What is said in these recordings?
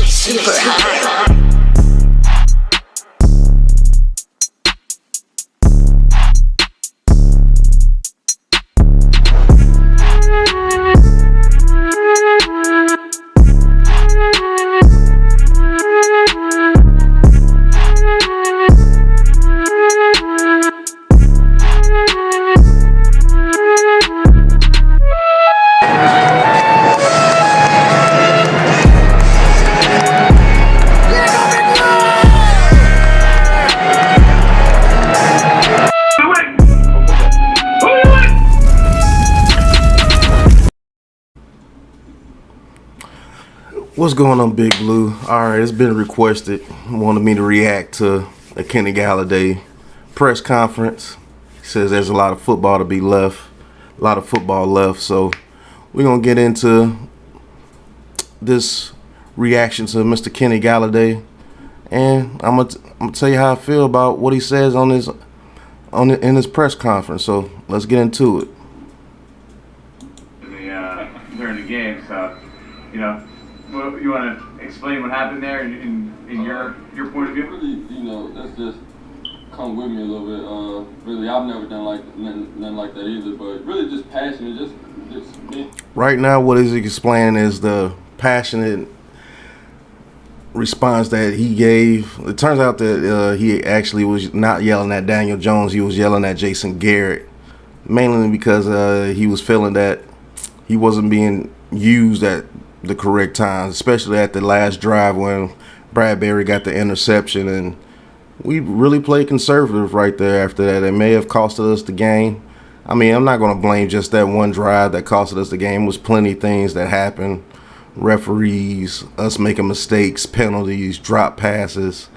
super high. What's going on, Big Blue? Alright, it's been requested. Wanted me to react to the Kenny Galloday press conference. He says there's a lot of football to be left. A lot of football left. So we're going to get into this reaction to Mr. Kenny Galloday. And I'm gonna tell you how I feel about what he says in his press conference. So let's get into it. During the game, so, you know, you want to explain what happened there in your point of view? Really, let's just come with me a little bit. Really, I've never done nothing like that either, but really just passionate, just me. Right now, what he's explaining is the passionate response that he gave. It turns out that he actually was not yelling at Daniel Jones. He was yelling at Jason Garrett, mainly because he was feeling that he wasn't being used at the correct times, especially at the last drive when Bradbury got the interception, and we really played conservative right there after that. It may have costed us the game. I mean, I'm not going to blame just that one drive that costed us the game. It was plenty of things that happened. Referees, us making mistakes, penalties, drop passes.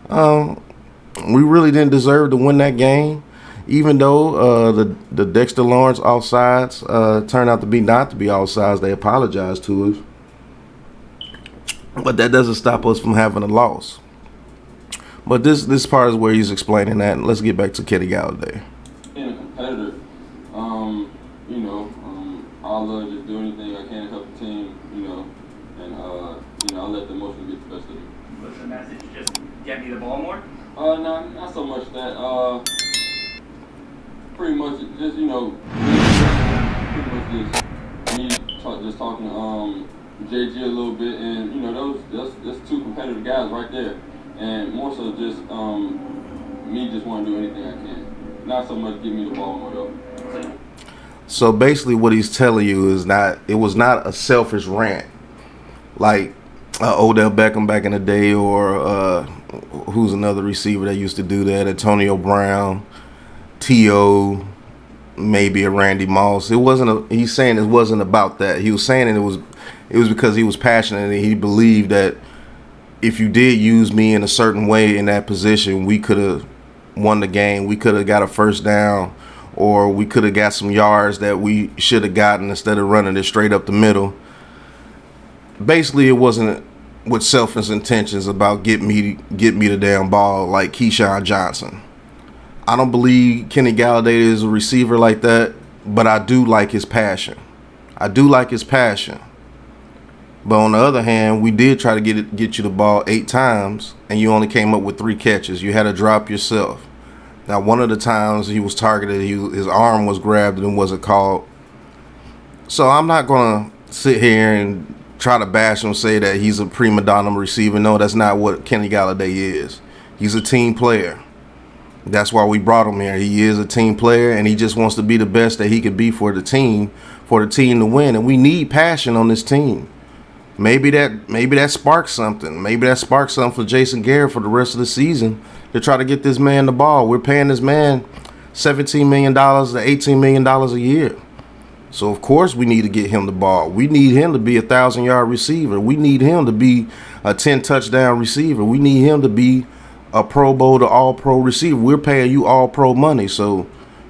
We really didn't deserve to win that game, even though the Dexter Lawrence offsides turned out to be not to be offsides. They apologized to us. But that doesn't stop us from having a loss. But this part is where he's explaining that. Let's get back to Kenny Galloday. Being a competitor, I'll just do anything I can to help the team, and I'll let the emotion get the best of me. What's the message? Just get me the ball more? No, not so much that. Pretty much just me just talking to JG a little bit, and that's two competitive guys right there, and more so just me just want to do anything I can. Not so much give me the ball more though. So basically, what he's telling you is it was not a selfish rant like Odell Beckham back in the day, or who's another receiver that used to do that, Antonio Brown, T.O., maybe a Randy Moss. He's saying it wasn't about that. He was saying it was because he was passionate and he believed that if you did use me in a certain way in that position, we could have won the game. We could have got a first down, or we could have got some yards that we should have gotten instead of running it straight up the middle. Basically, it wasn't with selfish intentions about get me the damn ball like Keyshawn Johnson. I don't believe Kenny Galloday is a receiver like that, but I do like his passion. But on the other hand, we did try to get you the ball 8 times, and you only came up with 3 catches. You had to drop yourself. Now, one of the times he was targeted, his arm was grabbed and wasn't called. So I'm not going to sit here and try to bash him and say that he's a prima donna receiver. No, that's not what Kenny Galloday is. He's a team player. That's why we brought him here. He is a team player, and he just wants to be the best that he could be for the team to win. And we need passion on this team. Maybe that sparks something. Maybe that sparks something for Jason Garrett for the rest of the season to try to get this man the ball. We're paying this man $17 million to $18 million a year. So, of course, we need to get him the ball. We need him to be a 1,000-yard receiver. We need him to be a 10-touchdown receiver. We need him to be a Pro Bowl to All-Pro receiver. We're paying you All-Pro money, so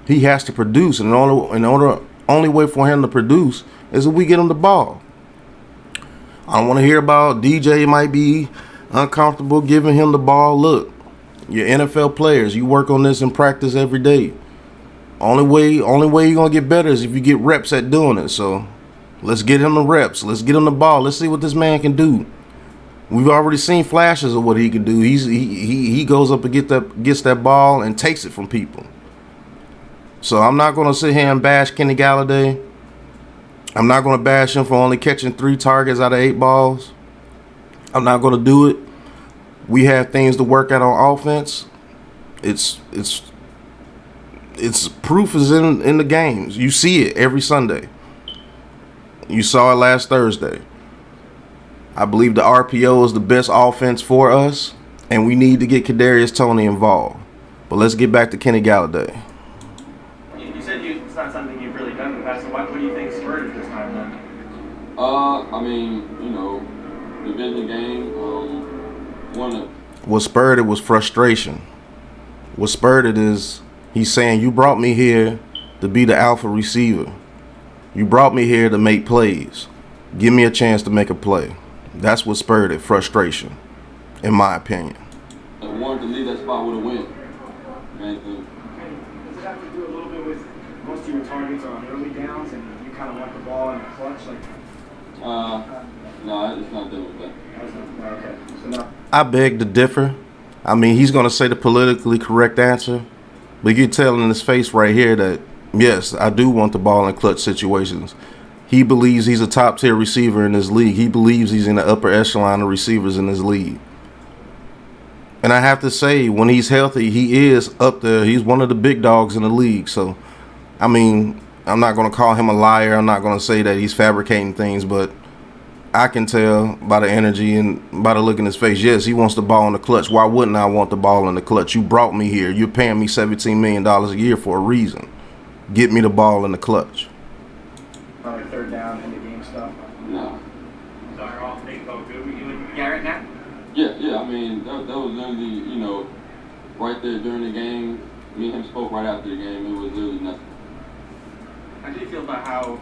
he has to produce. And the only way for him to produce is if we get him the ball. I don't want to hear about DJ might be uncomfortable giving him the ball. Look, you're NFL players. You work on this in practice every day. Only way you're going to get better is if you get reps at doing it. So let's get him the reps. Let's get him the ball. Let's see what this man can do. We've already seen flashes of what he can do. He goes up and gets that ball and takes it from people. So I'm not going to sit here and bash Kenny Galloday. I'm not going to bash him for only catching 3 targets out of 8 balls. I'm not going to do it. We have things to work at on offense. It's proof is in the games. You see it every Sunday. You saw it last Thursday. I believe the RPO is the best offense for us, and we need to get Kadarius Toney involved. But let's get back to Kenny Galloday. You said it's not something you've really done in the past. So what do you think spurred it this time then? I mean, you know, division game. What spurred it was frustration. What spurred it is he's saying, you brought me here to be the alpha receiver. You brought me here to make plays. Give me a chance to make a play. That's what spurred it, frustration, in my opinion. I wanted to leave that spot with a win. Main thing. Does it have to do a little bit with most of your targets are on early downs and you kind of want the ball in the clutch? No, it's not doing that. Okay. So no. I beg to differ. I mean, he's going to say the politically correct answer, but you can tell in his face right here that, yes, I do want the ball in clutch situations. He believes he's a top-tier receiver in this league. He believes he's in the upper echelon of receivers in this league. And I have to say, when he's healthy, he is up there. He's one of the big dogs in the league. So, I mean, I'm not going to call him a liar. I'm not going to say that he's fabricating things, but I can tell by the energy and by the look in his face, yes, he wants the ball in the clutch. Why wouldn't I want the ball in the clutch? You brought me here. You're paying me $17 million a year for a reason. Get me the ball in the clutch. Probably third down in the game stuff. No. So are all things go good with you and Garrett now? Yeah. I mean, that was literally, you know, right there during the game. Me and him spoke right after the game. It was literally nothing. How do you feel about how?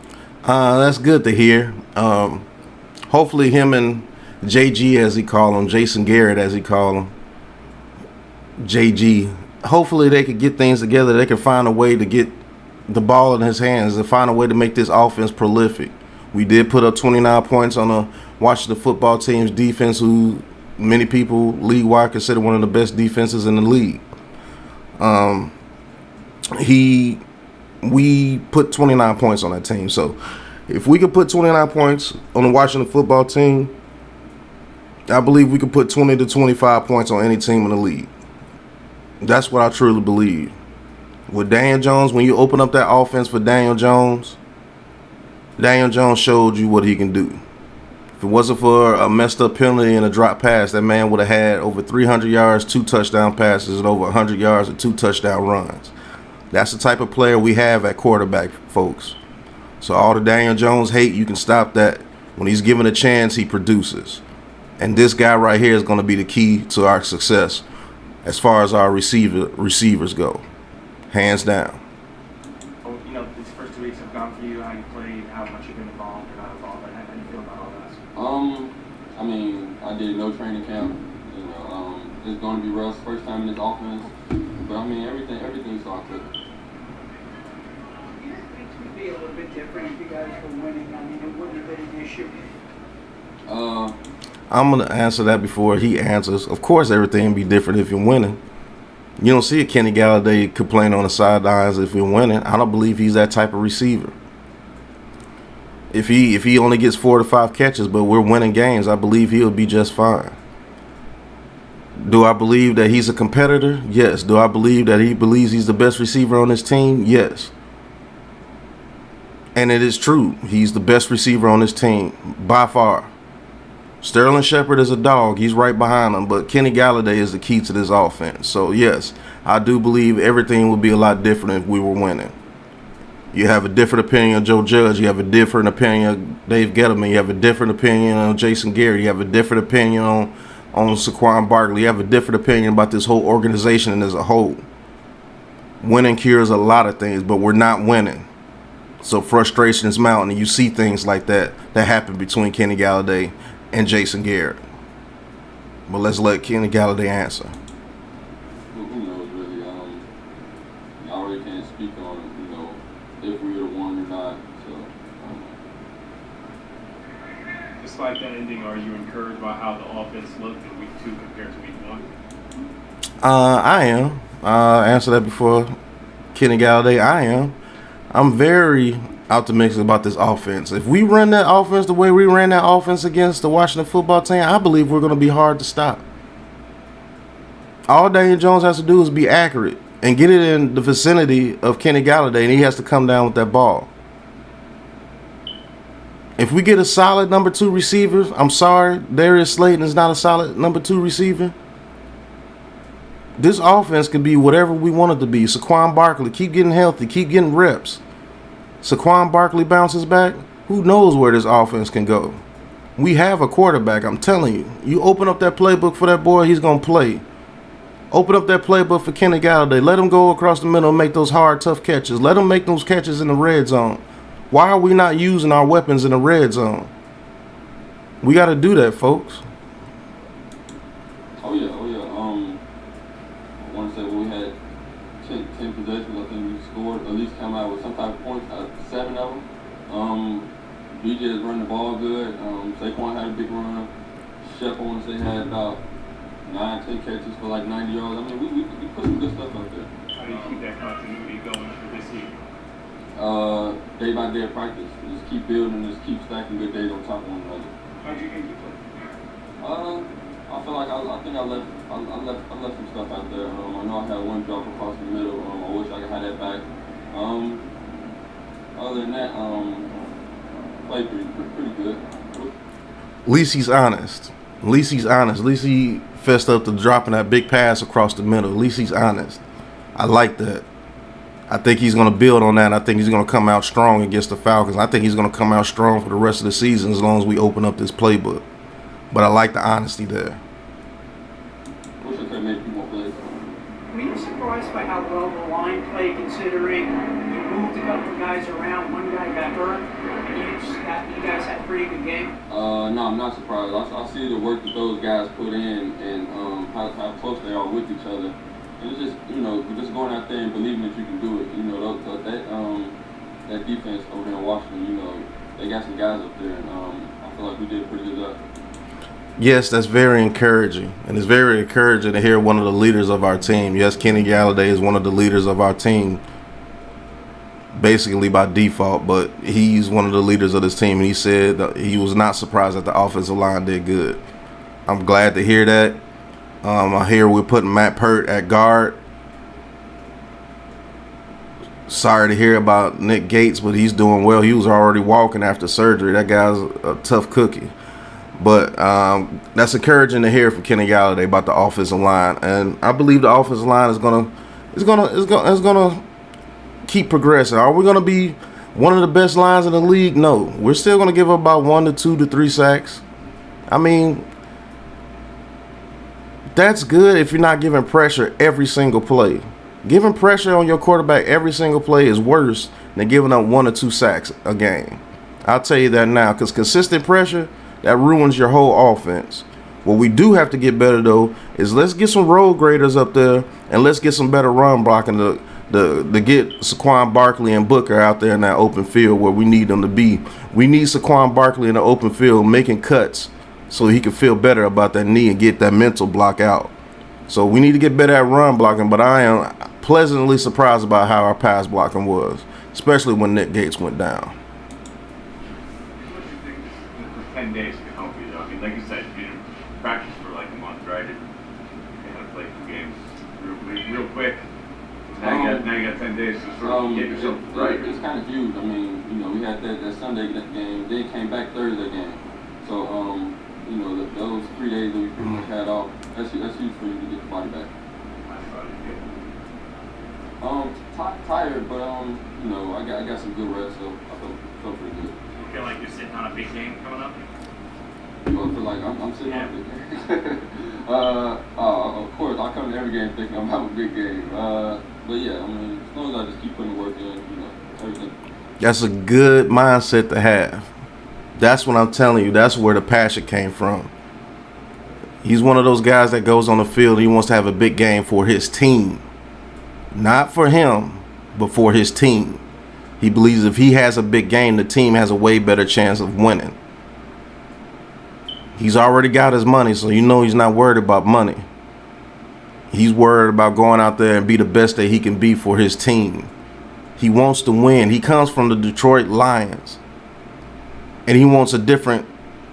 That's good to hear. Hopefully him and JG, as he call him, Jason Garrett, as he call him, JG, hopefully they could get things together. They can find a way to get the ball in his hands and find a way to make this offense prolific. We did put up 29 points on the Washington football team's defense, who many people league-wide consider one of the best defenses in the league. We put 29 points on that team. So if we could put 29 points on the Washington football team, I believe we could put 20 to 25 points on any team in the league. That's what I truly believe. With Daniel Jones, when you open up that offense for Daniel Jones showed you what he can do. If it wasn't for a messed up penalty and a drop pass, that man would have had over 300 yards, 2 touchdown passes, and over 100 yards and 2 touchdown runs. That's the type of player we have at quarterback, folks. So all the Daniel Jones hate, you can stop that. When he's given a chance, he produces. And this guy right here is going to be the key to our success as far as our receivers go. Hands down. Oh, you know, these first 2 weeks have gone for you, how you played, how much you've been involved or not involved, and how do you feel about all that? I mean, I did no training camp. You know, it's going to be Russ' first time in this offense. But I mean, everything started clicking. Things would be a little bit different if you guys were winning. I mean, it wouldn't have been an issue. I'm going to answer that before he answers. Of course, everything would be different if you're winning. You don't see a Kenny Galloday complain on the sidelines if you're winning. I don't believe he's that type of receiver. If he only gets 4 to 5 catches, but we're winning games, I believe he'll be just fine. Do I believe that he's a competitor? Yes. Do I believe that he believes he's the best receiver on his team? Yes. And it is true. He's the best receiver on his team by far. Sterling Shepard is a dog. He's right behind him. But Kenny Galloday is the key to this offense. So, yes, I do believe everything would be a lot different if we were winning. You have a different opinion of Joe Judge. You have a different opinion of Dave Gettleman. You have a different opinion on Jason Garrett. You have a different opinion on Saquon Barkley. You have a different opinion about this whole organization as a whole. Winning cures a lot of things, but we're not winning. So frustration is mounting, and you see things like that happen between Kenny Galloday and Jason Garrett. But let's let Kenny Galloday answer. Who knows, really? I really can't speak on, you know, if we would have won or not. So, Just despite that ending, are you encouraged by how the offense looked in week 2 compared to week 1? I am. I answered that before. Kenny Galloday, I am. I'm very optimistic about this offense. If we run that offense the way we ran that offense against the Washington football team, I believe we're going to be hard to stop. All Daniel Jones has to do is be accurate and get it in the vicinity of Kenny Galloday, and he has to come down with that ball. If we get a solid number 2 receiver, I'm sorry, Darius Slayton is not a solid number 2 receiver. This offense could be whatever we want it to be. Saquon Barkley, keep getting healthy, keep getting reps. Saquon Barkley bounces back, who knows where this offense can go. We have a quarterback, I'm telling you. You open up that playbook for that boy, he's going to play. Open up that playbook for Kenny Galloday. Let him go across the middle and make those hard, tough catches. Let him make those catches in the red zone. Why are we not using our weapons in the red zone? We got to do that, folks. Oh yeah. I want to say we had 10 possessions. I think we scored, at least come out with some type of points. 7 of them. BJ is running the ball good. Saquon had a big run. Shep, I want to say, had about 9-10 catches for like 90 yards. I mean, we put some good stuff out there. How do you keep that continuity going for this season? Day by day practice. Just keep building, just keep stacking good days on top of one another. How do you think you play? I feel like I think I left some stuff out there. I know I had one drop across the middle. I wish I could have that back. Other than that, played pretty good. At least he's honest. At least he fessed up to dropping that big pass across the middle. At least he's honest. I like that. I think he's going to build on that. I think he's going to come out strong against the Falcons. I think he's going to come out strong for the rest of the season as long as we open up this playbook. But I like the honesty there. Wish I could make a few more plays. Were you surprised by how well the line played, considering you moved a couple of guys around, one guy got hurt, and you guys had a pretty good game? No, I'm not surprised. I see the work that those guys put in and how close they are with each other. And it's just, just going out there and believing that you can do it. That defense over there in Washington, they got some guys up there, and I feel like we did a pretty good job. Yes, that's very encouraging. And it's very encouraging to hear one of the leaders of our team. Yes, Kenny Galloday is one of the leaders of our team, basically by default, but he's one of the leaders of this team. And he said that he was not surprised that the offensive line did good. I'm glad to hear that. I hear we're putting Matt Pert at guard. Sorry to hear about Nick Gates, but he's doing well. He was already walking after surgery. That guy's a tough cookie. But that's encouraging to hear from Kenny Galloday about the offensive line, and I believe the offensive line is gonna keep progressing. Are we gonna be one of the best lines in the league? No, we're still gonna give up about 1 to 2 to 3 sacks. I mean, that's good if you're not giving pressure every single play. Giving pressure on your quarterback every single play is worse than giving up 1 or 2 sacks a game. I'll tell you that now, because consistent pressure, that ruins your whole offense. What we do have to get better, though, is let's get some road graders up there and let's get some better run blocking to get Saquon Barkley and Booker out there in that open field where we need them to be. We need Saquon Barkley in the open field making cuts so he can feel better about that knee and get that mental block out. So we need to get better at run blocking, but I am pleasantly surprised about how our pass blocking was, especially when Nick Gates went down. 10 days can help you, though. I mean, like you said, you didn't practice for like a month, right? You had to play 2 games real quick. Now you got 10 days to sort of get yourself right. It's kind of huge. I mean, we had that Sunday game. They came back Thursday game. So, those 3 days that we pretty much had off, that's huge for you to get the body back. Tired, but I got some good rest, so I felt pretty good. You feel like you're sitting on a big game coming up? I feel like I'm sitting on a big game. Of course, I come to every game thinking I'm having a big game. But yeah, I mean, as long as I just keep putting the work in, everything. That's a good mindset to have. That's what I'm telling you. That's where the passion came from. He's one of those guys that goes on the field and he wants to have a big game for his team. Not for him, but for his team. He believes if he has a big game, the team has a way better chance of winning. He's already got his money, so you know he's not worried about money. He's worried about going out there and be the best that he can be for his team. He wants to win. He comes from the Detroit Lions, and he wants a different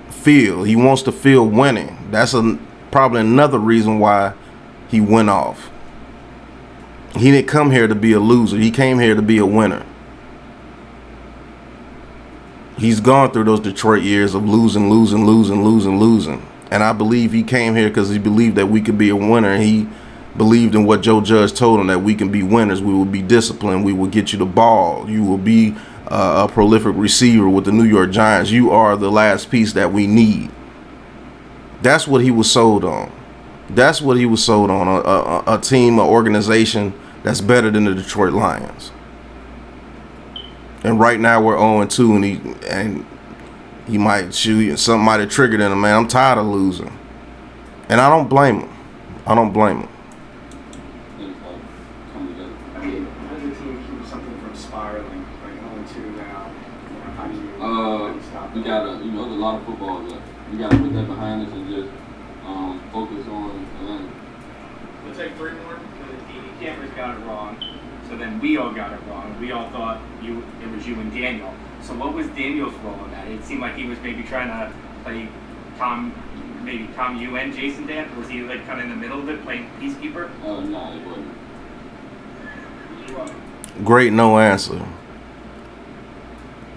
feel. He wants to feel winning. That's probably another reason why he went off. He didn't come here to be a loser. He came here to be a winner. He's gone through those Detroit years of losing. And I believe he came here because he believed that we could be a winner. And he believed in what Joe Judge told him, that we can be winners. We will be disciplined. We will get you the ball. You will be a prolific receiver with the New York Giants. You are the last piece that we need. That's what he was sold on. That's what he was sold on. A team, an organization that's better than the Detroit Lions. And right now we're 0-2, and he might shoot. Something might have triggered in him, man. I'm tired of losing, and I don't blame him. I don't blame him. I mean, how does the team keep something from spiraling? Like 0-2 now. How do you stop we that? gotta, there's a lot of football left. We gotta put that behind us and just focus on Atlanta. We'll take 3 more. The cameras got it wrong, so then we all got it wrong. We all thought it was you and Daniel. So what was Daniel's role in that? It seemed like he was maybe trying to play calm you and Jason Dan. Was he like kind of in the middle of it, playing peacekeeper? Nah, it wasn't. Great no answer.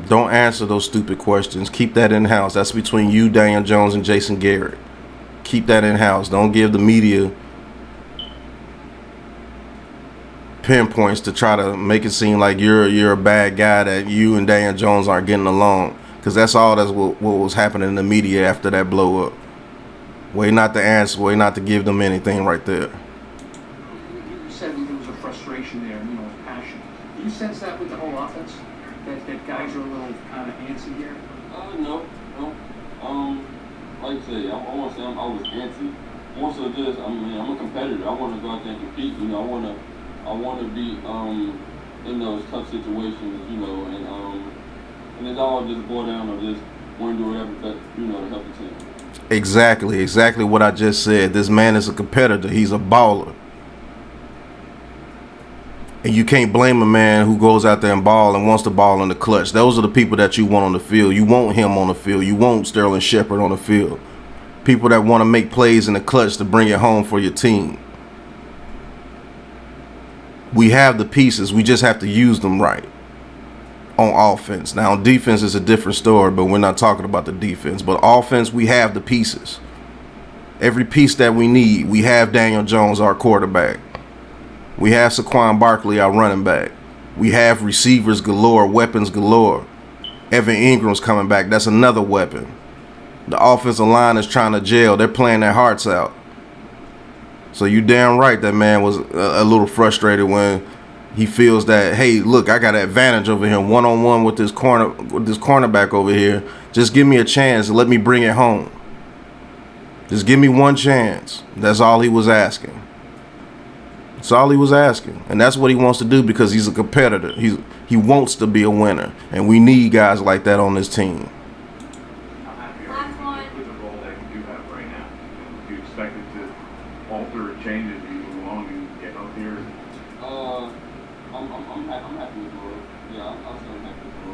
Don't answer those stupid questions. Keep that in-house. That's between you, Daniel Jones, and Jason Garrett. Keep that in-house. Don't give the media pinpoints to try to make it seem like you're a bad guy, that you and Daniel Jones aren't getting along, because that's what was happening in the media after that blow up. Way not to answer, way not to give them anything right there. You said there was a frustration there, passion. Do you sense that with the whole offense? That guys are a little kind of antsy here? No. Like I say, I want to say I was antsy. More so just, I'm a competitor. I want to go out there and compete. I want to be in those tough situations, and it's all just boiled down to just want to do whatever to help the team. Exactly what I just said. This man is a competitor. He's a baller. And you can't blame a man who goes out there and ball and wants to ball in the clutch. Those are the people that you want on the field. You want him on the field. You want Sterling Shepard on the field. People that want to make plays in the clutch to bring it home for your team. We have the pieces. We just have to use them right on offense. Now, on defense is a different story, but we're not talking about the defense. But offense, we have the pieces. Every piece that we need. We have Daniel Jones, our quarterback. We have Saquon Barkley, our running back. We have receivers galore, weapons galore. Evan Ingram's coming back. That's another weapon. The offensive line is trying to gel. They're playing their hearts out. So you damn right that man was a little frustrated when he feels that, hey, look, I got an advantage over here, one-on-one with this cornerback over here. Just give me a chance and let me bring it home. Just give me one chance. That's all he was asking. That's all he was asking. And that's what he wants to do because he's a competitor. He wants to be a winner. And we need guys like that on this team. How happy are you with the role that you do have right now? Do you expect it to alter or change as you move along and get healthier? I'm happy with the role. Yeah, I'm still happy with the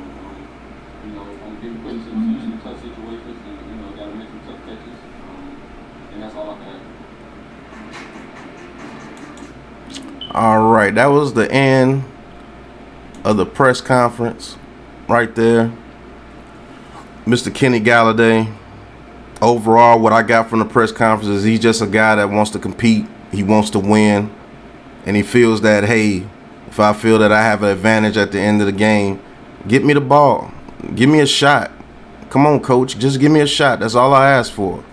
role. I'm getting put in some tough situations, and got to make some tough catches, and that's all I can ask. All right, that was the end of the press conference right there. Mr. Kenny Galloday. Overall, what I got from the press conference is he's just a guy that wants to compete. He wants to win. And he feels that, hey, if I feel that I have an advantage at the end of the game, get me the ball. Give me a shot. Come on, coach. Just give me a shot. That's all I ask for.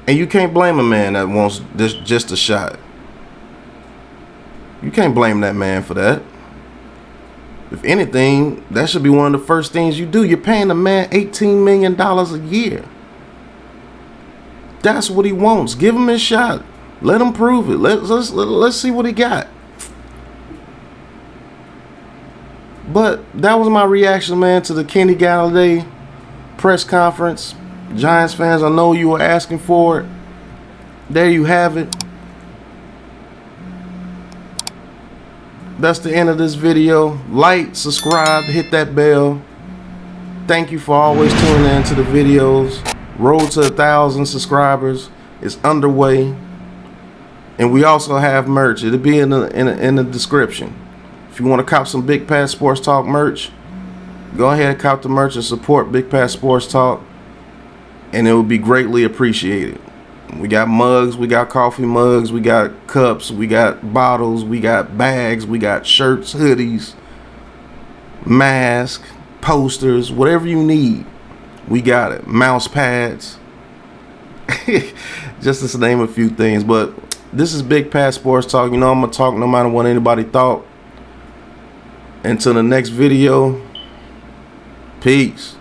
And you can't blame a man that wants just a shot. You can't blame that man for that. If anything, that should be one of the first things you do. You're paying the man $18 million a year. That's what he wants. Give him his shot. Let him prove it. Let's see what he got. But that was my reaction, man, to the Kenny Galloday press conference. Giants fans, I know you were asking for it. There you have it. That's the end of this video. Like, subscribe, hit that bell. Thank you for always tuning in to the videos. Road to 1,000 subscribers is underway. And we also have merch. It'll be in the description. If you want to cop some Big Pat Sports Talk merch, go ahead and cop the merch and support Big Pat Sports Talk. And it will be greatly appreciated. We got mugs, we got coffee mugs, we got cups, we got bottles, we got bags, we got shirts, hoodies, masks, posters, whatever you need, we got it. Mouse pads, just to name a few things. But this is Big Pat Sports Talk. You know I'm gonna talk no matter what anybody thought. Until the next video, peace.